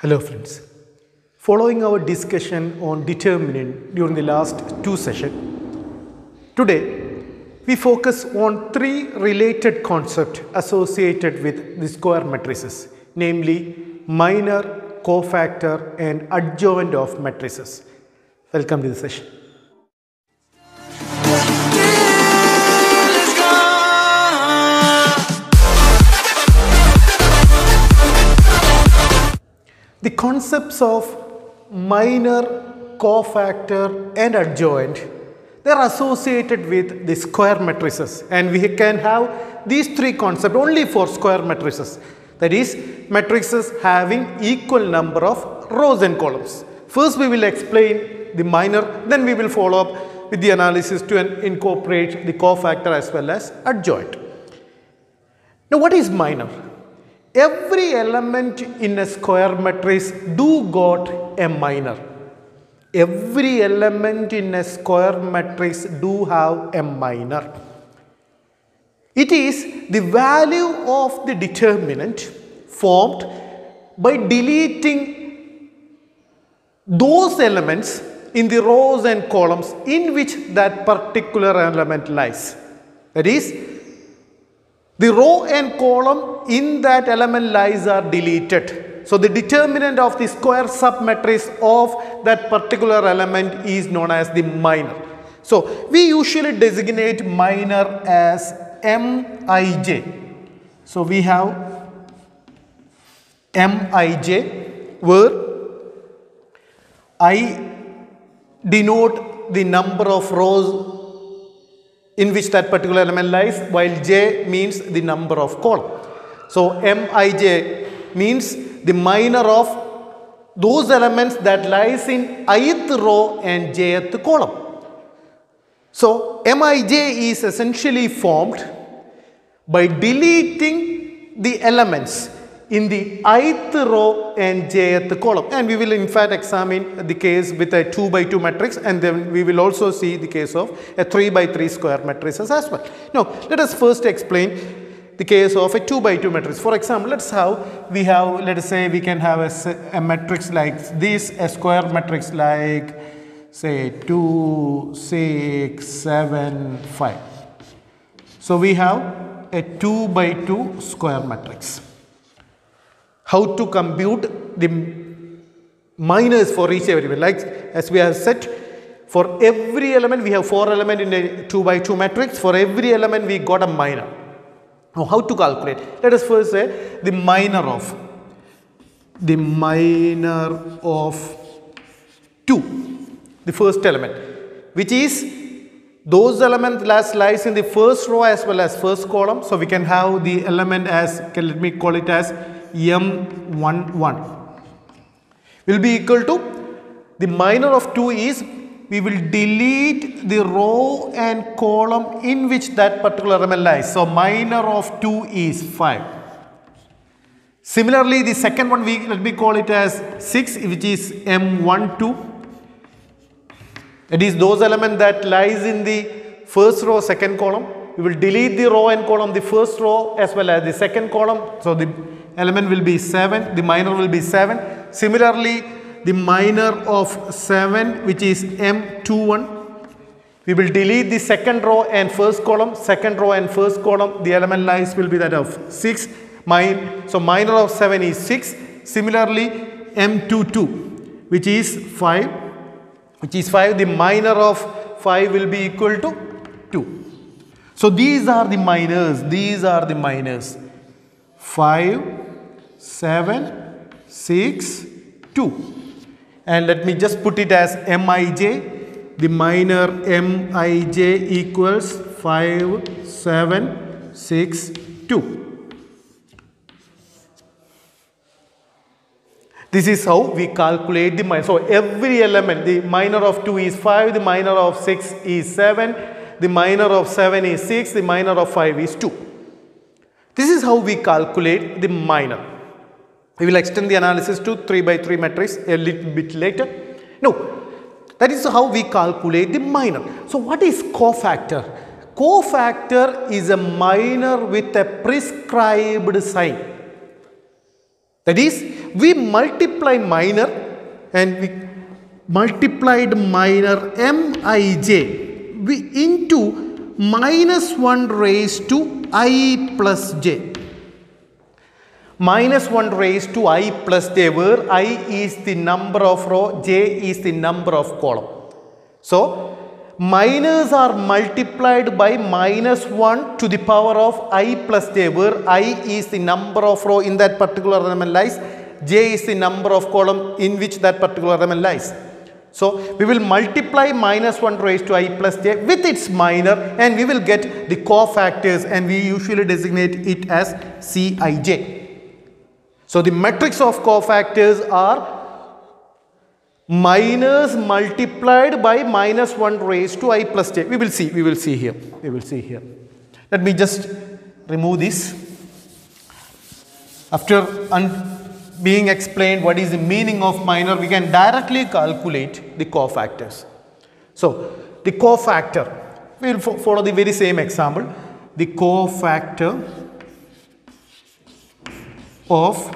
Hello friends. Following our discussion on determinant during the last two sessions, today we focus on three related concepts associated with the square matrices, namely minor, cofactor and adjoint of matrices. Welcome to the session. The concepts of minor, cofactor and adjoint, they are associated with the square matrices, and we can have these three concepts only for square matrices, that is matrices having equal number of rows and columns. First we will explain the minor, then we will follow up with the analysis to incorporate the cofactor as well as adjoint. Now what is minor? Every element in a square matrix do got a minor. Every element in a square matrix do have a minor. It is the value of the determinant formed by deleting those elements in the rows and columns in which that particular element lies. That is, the row and column in that element lies are deleted. So the determinant of the square submatrix of that particular element is known as the minor. So we usually designate minor as Mij. So we have Mij, where I denote the number of rows in which that particular element lies, while j means the number of columns. So Mij means the minor of those elements that lies in ith row and jth column. So Mij is essentially formed by deleting the elements in the ith row and jth column, and we will in fact examine the case with a 2 by 2 matrix, and then we will also see the case of a 3 by 3 square matrices as well. Now let us first explain the case of a 2 by 2 matrix. For example, let us say we can have a matrix like this, a square matrix like say 2, 6, 7, 5. So we have a 2 by 2 square matrix. How to compute the minors for each variable? Like as we have said, for every element we have 4 elements in a 2 by 2 matrix. For every element we got a minor. Now how to calculate? Let us first say the minor of 2, the first element, which is those elements that lies in the first row as well as first column. So we can have the element as, let me call it as M11 will be equal to the minor of 2 is, we will delete the row and column in which that particular element lies. So minor of 2 is 5. Similarly, the second one let me call it as 6, which is M12. It is those elements that lies in the first row, second column. We will delete the row and column, the first row as well as the second column. So the element will be 7, the minor will be 7. Similarly, the minor of 7, which is M21, we will delete the second row and first column, the element lies will be that of 6. So minor of 7 is 6. Similarly, M22, which is 5, the minor of 5 will be equal to 2. So these are the minors, 5, 7, 6, 2. And let me just put it as Mij. The minor Mij equals 5, 7, 6, 2. This is how we calculate the minor. So every element, the minor of 2 is 5, the minor of 6 is 7, the minor of 7 is 6, the minor of 5 is 2. This is how we calculate the minor. We will extend the analysis to 3 by 3 matrix a little bit later. No, that is how we calculate the minor. So what is cofactor? Cofactor is a minor with a prescribed sign. That is, we multiply minor and we multiplied minor mij into minus 1 raised to I plus j. Minus 1 raised to I plus j, where I is the number of row, j is the number of column. So, minors are multiplied by minus 1 to the power of I plus j, where I is the number of row in that particular element lies, j is the number of column in which that particular element lies. So, we will multiply minus 1 raised to I plus j with its minor and we will get the cofactors, and we usually designate it as Cij. So, the matrix of cofactors are minors multiplied by minus 1 raised to I plus j. We will see here. Let me just remove this. After being explained what is the meaning of minor, we can directly calculate the cofactors. So, the cofactor, we will follow the very same example. The cofactor of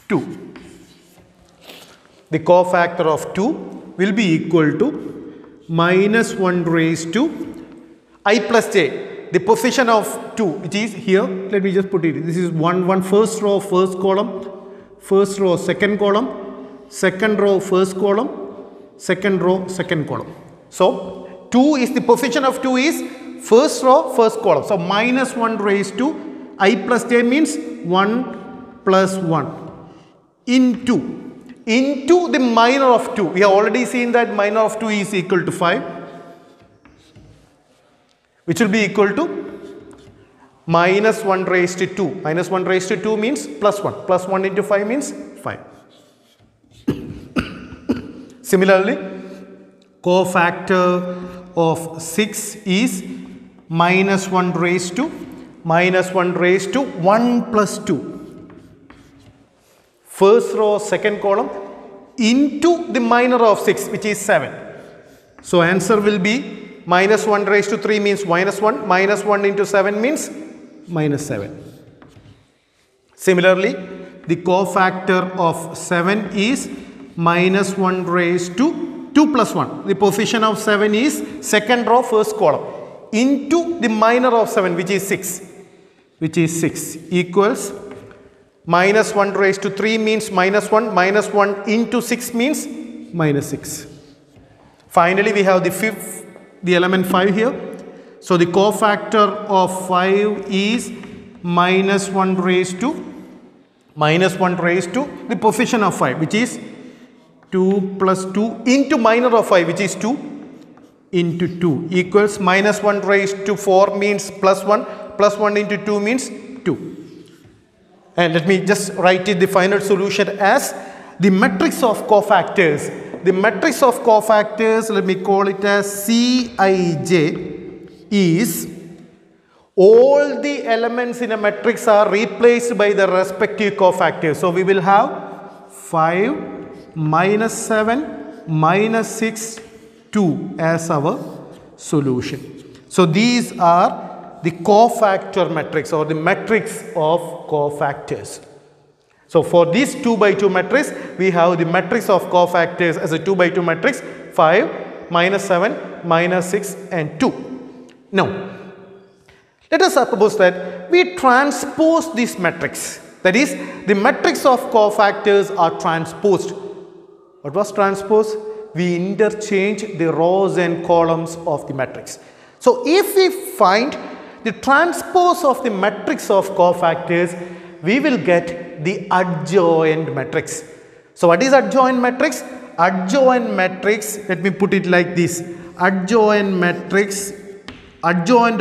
2. The cofactor of 2 will be equal to minus 1 raised to I plus j. The position of 2, which is here, let me just put it. This is 1, first row, first column, first row, second column, second row, first column, second row, second column. So, 2 is the position of 2 is first row, first column. So, minus 1 raised to I plus j means 1 plus 1 into the minor of 2. We have already seen that minor of 2 is equal to 5, which will be equal to minus 1 raised to 2. Minus 1 raised to 2 means plus 1. Plus 1 into 5 means 5. Similarly, cofactor of 6 is minus 1 raised to 1 plus 2. First row, second column into the minor of 6, which is 7. So, answer will be minus 1 raised to 3 means minus 1. Minus 1 into 7 means minus 7. Similarly, the cofactor of 7 is minus 1 raised to 2 plus 1. The position of 7 is second row, first column into the minor of 7, which is 6. Equals minus 1 raised to 3 means minus 1. Minus 1 into 6 means minus 6. Finally, we have the element 5 here. So, the cofactor of 5 is minus 1 raised to the position of 5, which is 2 plus 2 into minor of 5, which is 2 into 2 equals minus 1 raised to 4 means plus 1. Plus 1 into 2 means 2. And let me just write it, the final solution as the matrix of cofactors. The matrix of cofactors, let me call it as Cij, is all the elements in a matrix are replaced by the respective cofactors. So, we will have 5, minus 7, minus 6, 2 as our solution. So, these are the cofactor matrix or the matrix of cofactors. So, for this 2 by 2 matrix, we have the matrix of cofactors as a 2 by 2 matrix 5, minus 7, minus 6 and 2. Now, let us suppose that we transpose this matrix. That is, the matrix of cofactors are transposed. What was transposed? We interchange the rows and columns of the matrix. So, if we find the transpose of the matrix of cofactors, we will get the adjoint matrix. So, what is adjoint matrix? Adjoint matrix, let me put it like this. Adjoint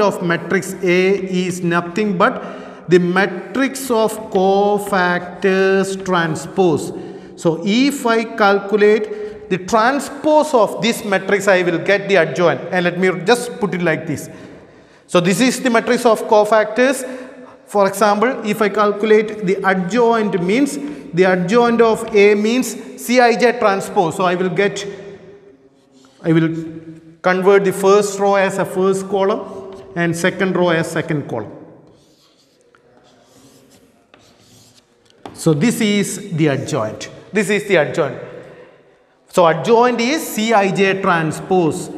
of matrix A is nothing but the matrix of cofactors transpose. So, if I calculate the transpose of this matrix, I will get the adjoint, and let me just put it like this. So, this is the matrix of cofactors. For example, if I calculate the adjoint means the adjoint of A means Cij transpose. So, I will convert the first row as a first column and second row as second column. So this is the adjoint. This is the adjoint. So adjoint is Cij transpose.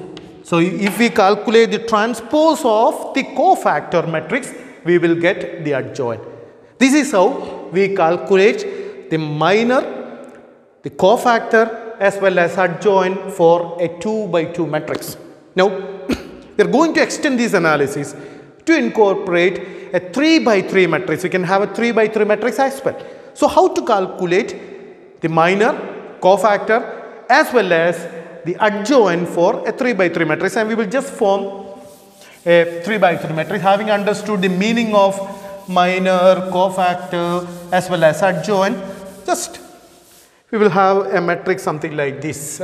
So if we calculate the transpose of the cofactor matrix, we will get the adjoint. This is how we calculate the minor, the cofactor as well as adjoint for a 2 by 2 matrix. Now we are going to extend this analysis to incorporate a 3 by 3 matrix. We can have a 3 by 3 matrix as well. So how to calculate the minor, cofactor as well as the adjoint for a 3 by 3 matrix, and we will just form a 3 by 3 matrix having understood the meaning of minor, cofactor as well as adjoint. Just we will have a matrix something like this.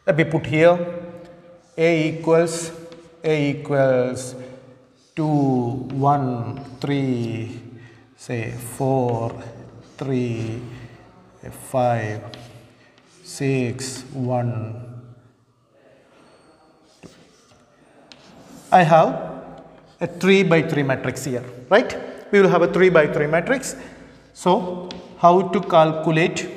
Let me put here A equals 2, 1, 3, say 4, 3, 5, 6, 1. I have a 3 by 3 matrix here, right? We will have a 3 by 3 matrix. So how to calculate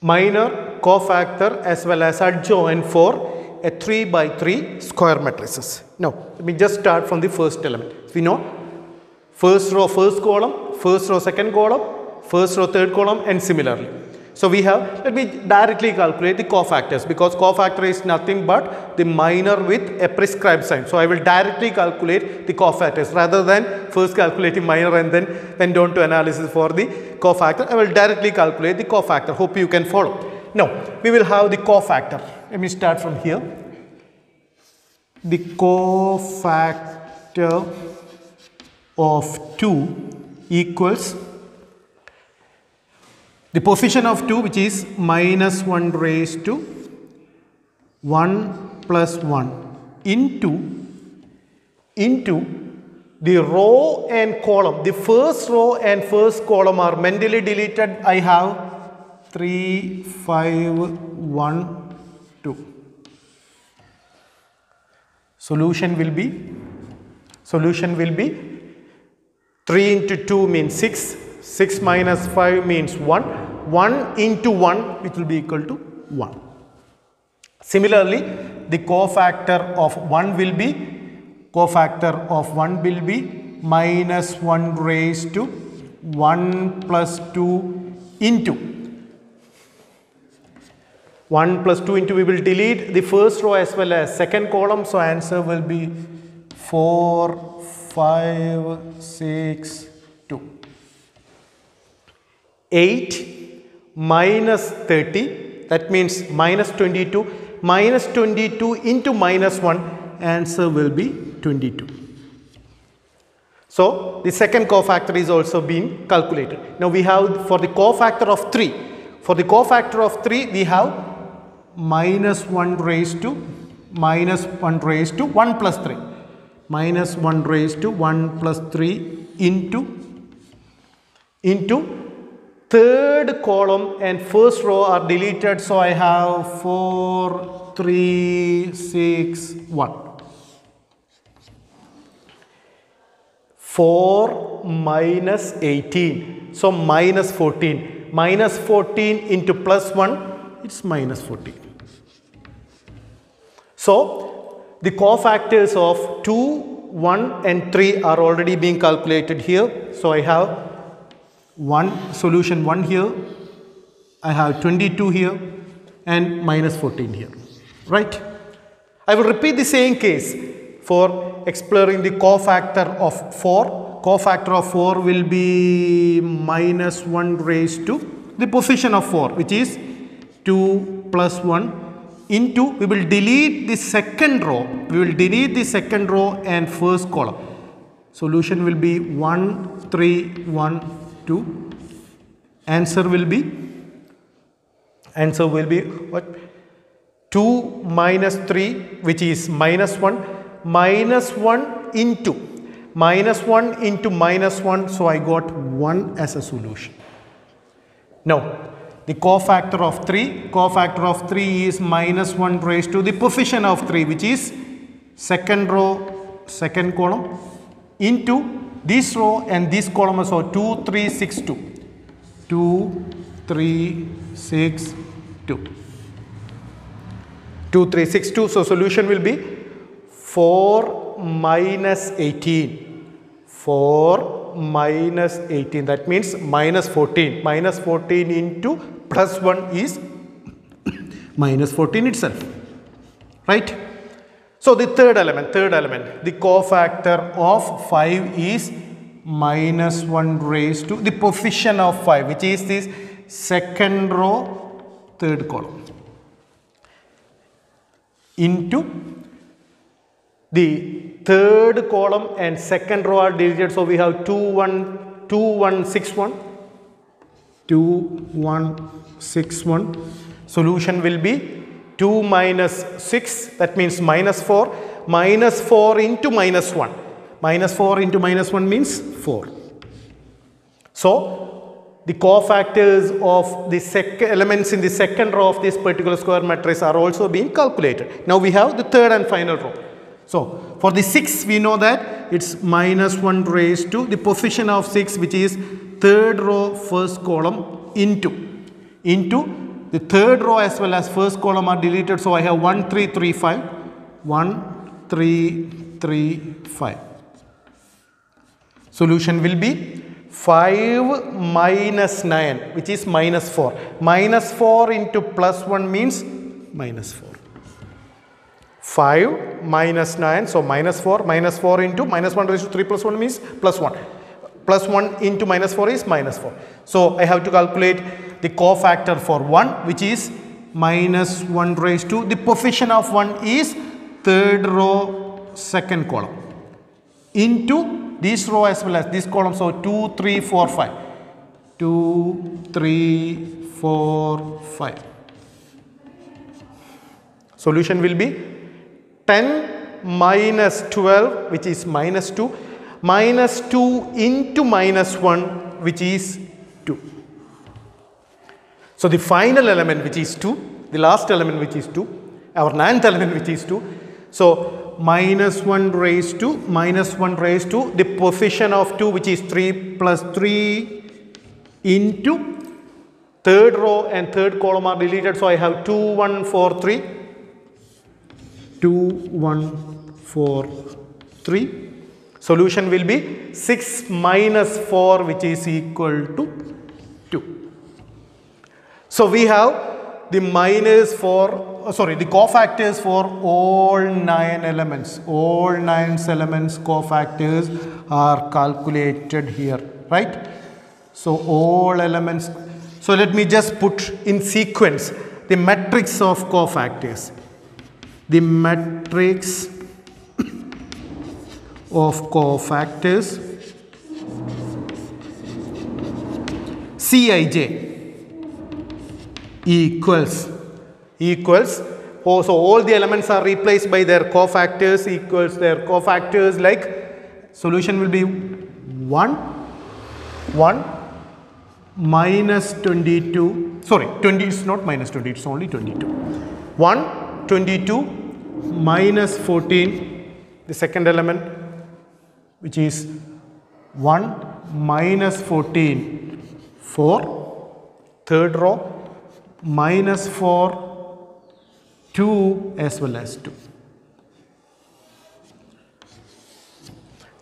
minor, cofactor as well as adjoint for a 3 by 3 square matrices. Now let me just start from the first element. We know first row, first column, first row, second column, first row, third column, and similarly. So we have, let me directly calculate the cofactors, because cofactor is nothing but the minor with a prescribed sign. So I will directly calculate the cofactors rather than first calculating minor and then went on to analysis for the cofactor. I will directly calculate the cofactor. Hope you can follow. Now we will have the cofactor. Let me start from here. The cofactor of 2 equals the position of 2, which is minus 1 raised to 1 plus 1 into the row and column. The first row and first column are mentally deleted. I have 3, 5, 1, 2. Solution will be 3 into 2 means 6. 6 minus 5 means 1. 1 into 1, which will be equal to 1. Similarly, the cofactor of 1 will be minus 1 raised to 1 plus 2 into 1 plus 2 into, we will delete the first row as well as second column. So answer will be 4, 5, 6, 2. 8 minus 30, that means minus 22. Minus 22 into minus 1, answer will be 22. So the second cofactor is also being calculated. Now we have for the cofactor of 3. For the cofactor of 3, we have minus 1 raised to 1 plus 3. Minus 1 raised to 1 plus 3 into third column and first row are deleted. So I have 4, 3, 6, 1. 4 minus 18. So minus 14. Minus 14 into plus 1, it's minus 14. So the cofactors of 2, 1 and 3 are already being calculated here. So I have solution 1 here, I have 22 here and minus 14 here, right? I will repeat the same case for exploring the cofactor of 4. Cofactor of 4 will be minus 1 raised to the position of 4, which is 2 plus 1 into, we will delete the second row. We will delete the second row and first column. Solution will be 1, 3, 1, 2. Answer will be what? 2 minus 3, which is minus 1. Minus 1 into minus 1. So I got 1 as a solution. Now the cofactor of 3 is minus 1 raised to the position of 3, which is second row, second column, into this row and this column is 2, 3, 6, 2. 2, 3, 6, 2. 2, 3, 6, 2. So solution will be 4 minus 18. 4 minus 18. That means minus 14. Minus 14 into plus 1 is minus 14 itself. Right? So the third element, the cofactor of 5 is minus 1 raised to the position of 5, which is this second row, third column, into the third column and second row are deleted. So we have 2, 1, 2, 1, 6, 1. 2, 1, 6, 1. Solution will be 2 minus 6, that means minus 4. Minus 4 into minus 1. Minus 4 into minus 1 means 4. So, the cofactors of the elements in the second row of this particular square matrix are also being calculated. Now, we have the third and final row. So, for the 6, we know that it's minus 1 raised to the position of 6, which is third row, first column, into the third row as well as first column are deleted. So, I have 1, 3, 3, 5. 1, 3, 3, 5. Solution will be 5 minus 9, which is minus 4. Minus 4 into plus 1 means minus 4. 5 minus 9, so minus 4 into minus 1 raised to 3 plus 1 means plus 1. Plus 1 into minus 4 is minus 4. So, I have to calculate the cofactor for 1, which is minus 1 raised to the position of 1 is third row, second column, into this row as well as this column. So, 2, 3, 4, 5. 2, 3, 4, 5. Solution will be 10 minus 12, which is minus 2. Minus 2 into minus 1, which is 2. So, the final element, which is 2, the last element, which is 2, our ninth element, which is 2. So, minus 1 raised to the position of 2, which is 3 plus 3 into third row and third column are deleted. So, I have 2, 1, 4, 3. 2, 1, 4, 3. Solution will be 6 minus 4, which is equal to 2. So, we have the the cofactors for all 9 elements. All 9 elements cofactors are calculated here, right? So, all elements. So, let me just put in sequence the matrix of cofactors. The matrix of cofactors Cij equals so all the elements are replaced by their cofactors equals their cofactors, like solution will be 1 minus 22, sorry 20 is not minus 20, it's only 22. 1, 22 minus 14, the second element, which is 1 minus 14, 4, third row, minus 4, 2 as well as 2.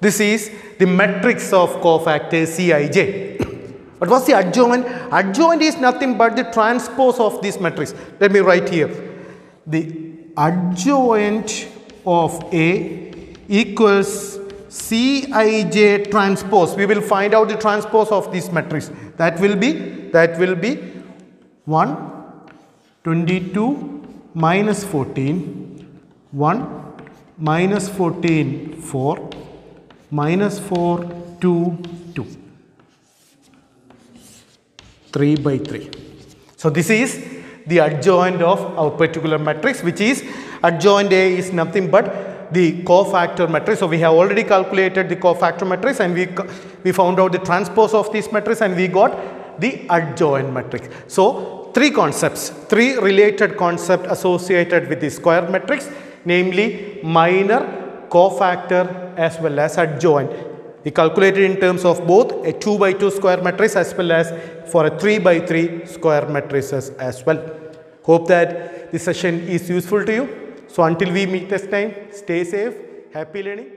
This is the matrix of cofactors Cij. But what's the adjoint? Adjoint is nothing but the transpose of this matrix. Let me write here. The adjoint of A equals Cij transpose. We will find out the transpose of this matrix. That will be 1, 22 minus 14, 1 minus 14, 4, minus 4, 2, 2. 3 by 3. So, this is the adjoint of our particular matrix, which is adjoint A is nothing but the cofactor matrix. So, we have already calculated the cofactor matrix and we found out the transpose of this matrix and we got the adjoint matrix. So, 3 concepts, 3 related concepts associated with the square matrix, namely minor, cofactor as well as adjoint. We calculated in terms of both a 2 by 2 square matrix as well as for a 3 by 3 square matrices as well. Hope that this session is useful to you. So until we meet next time, stay safe, happy learning.